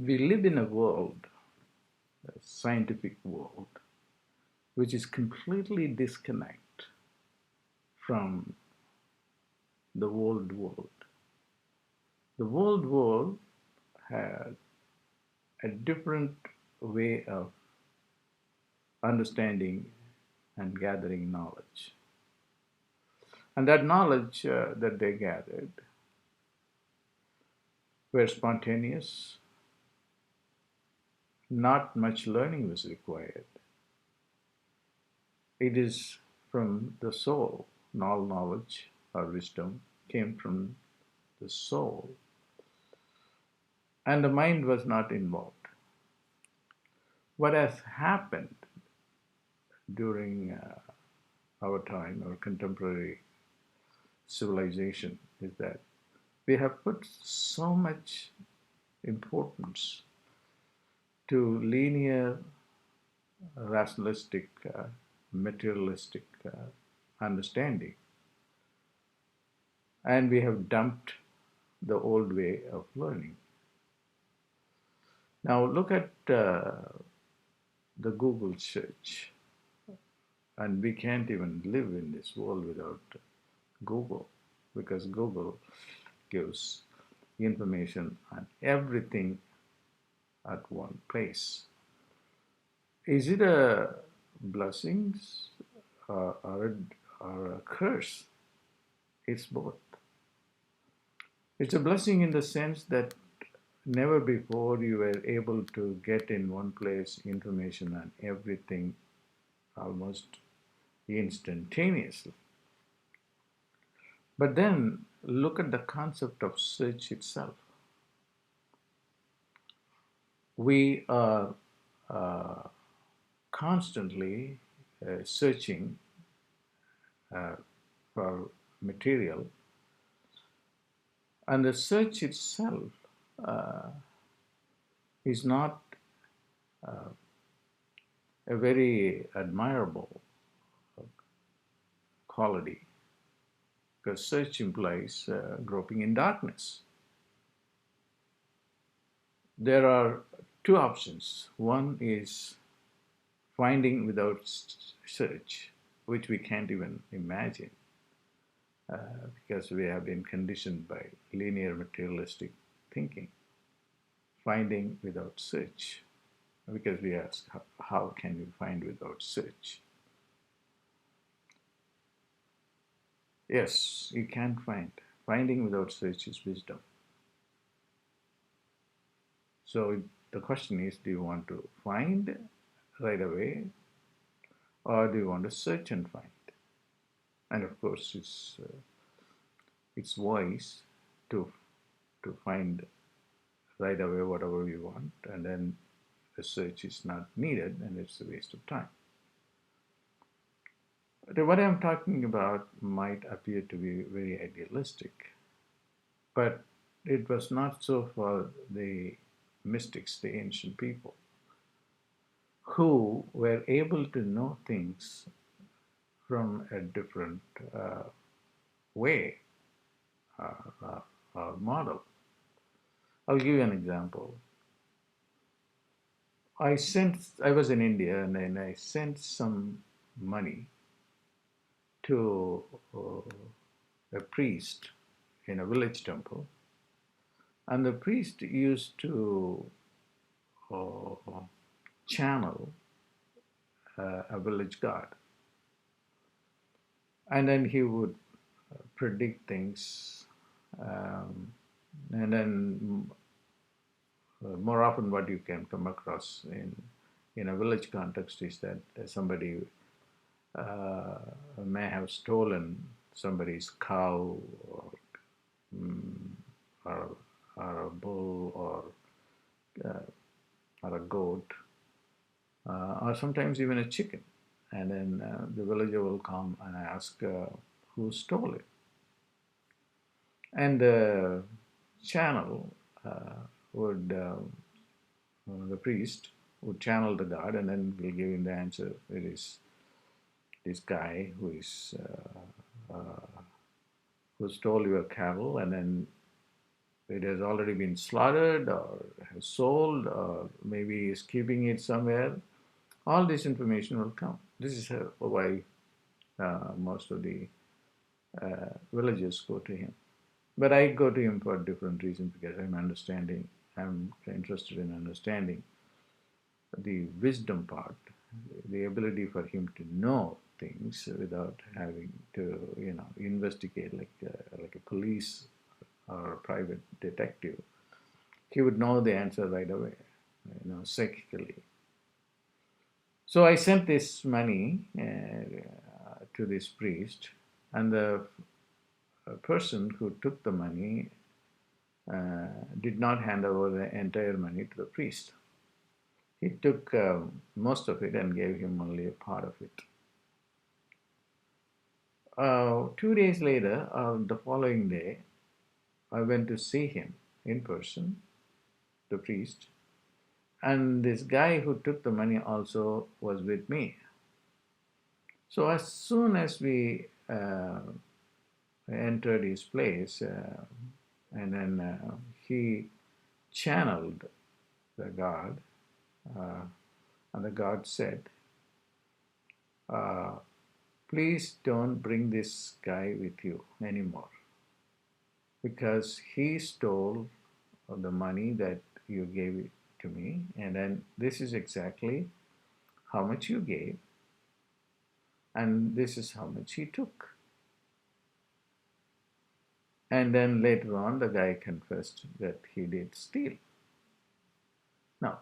We live in a world, a scientific world, which is completely disconnect from the old world. The old world had a different way of understanding and gathering knowledge. And that knowledge that they gathered were spontaneous, not much learning was required. It is from the soul. All knowledge or wisdom came from the soul, and the mind was not involved. What has happened during our time, our contemporary civilization, is that we have put so much importance to linear, rationalistic, materialistic understanding, and we have dumped the old way of learning. Now, look at the Google search, and we can't even live in this world without Google, because Google gives information on everything at one place. Is it a blessing or a curse? It's both. It's a blessing in the sense that never before you were able to get in one place information on everything almost instantaneously. But then look at the concept of search itself. We are uh, constantly searching uh, for material, and the search itself uh, is not uh, a very admirable quality, because search implies groping in darkness. There are two options. One is finding without search, which we can't even imagine because we have been conditioned by linear materialistic thinking. Finding without search, because we ask, how can we find without search? Yes, you can find. Finding without search is wisdom. So the question is, do you want to find right away, or do you want to search and find? And of course, it's wise to find right away whatever we want, and then the search is not needed, and it's a waste of time. But what I'm talking about might appear to be very idealistic, but it was not so for the mystics, the ancient people, who were able to know things from a different way or model. I'll give you an example. I was in India, and then I sent some money to a priest in a village temple, and the priest used to uh, channel a village god, and then he would predict things, um, and then more often what you can come across in a village context is that somebody uh, may have stolen somebody's cow mm, or, or a bull uh, or a goat, or sometimes even a chicken. And then the villager will come and ask who stole it. And the channel would, the priest would channel the god, and then will give him the answer. It is this guy who stole your cattle, and then it has already been slaughtered or has sold, or maybe is keeping it somewhere. All this information will come. This is why most of the villagers go to him. But I go to him for different reasons because I'm interested in understanding the wisdom part, the ability for him to know things without having to, investigate like a police or a private detective. He would know the answer right away, psychically. So I sent this money to this priest, and the person who took the money did not hand over the entire money to the priest. He took most of it and gave him only a part of it. 2 days later, the following day, I went to see him in person, the priest, and this guy who took the money also was with me. So as soon as we entered his place, and then he channeled the God, uh, and the God said, uh, please don't bring this guy with you anymore because he stole the money that you gave it to me, and then this is exactly how much you gave, and this is how much he took. And then later on, the guy confessed that he did steal. Now,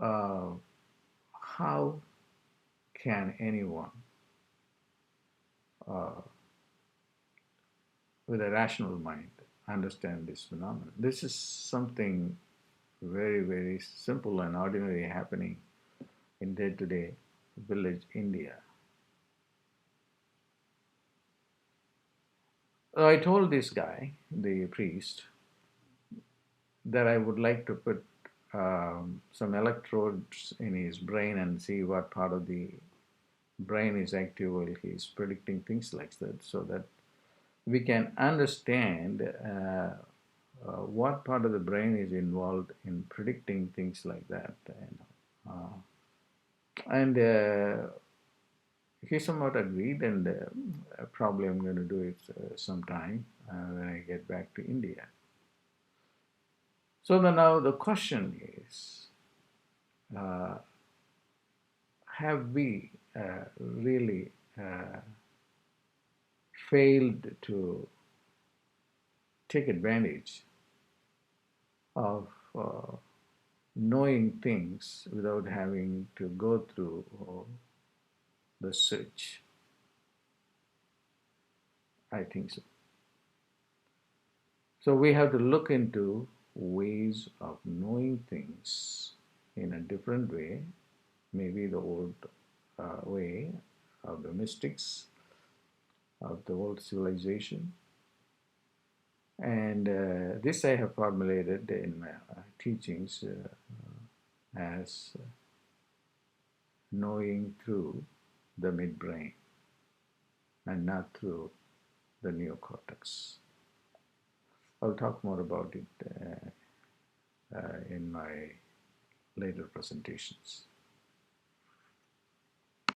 uh, how can anyone uh, with a rational mind understand this phenomenon? This is something very, very simple and ordinary happening in day to day village India. I told this guy, the priest, that I would like to put some electrodes in his brain and see what part of the brain is active while he's predicting things like that, so that we can understand what part of the brain is involved in predicting things like that. And he somewhat agreed, and probably I'm going to do it sometime when I get back to India. So now the question is, uh, have we really failed to take advantage of knowing things without having to go through the search? I think so. So we have to look into ways of knowing things in a different way, maybe the old way of the mystics of the old civilization. And this I have formulated in my teachings as knowing through the midbrain and not through the neocortex. I'll talk more about it in my later presentations.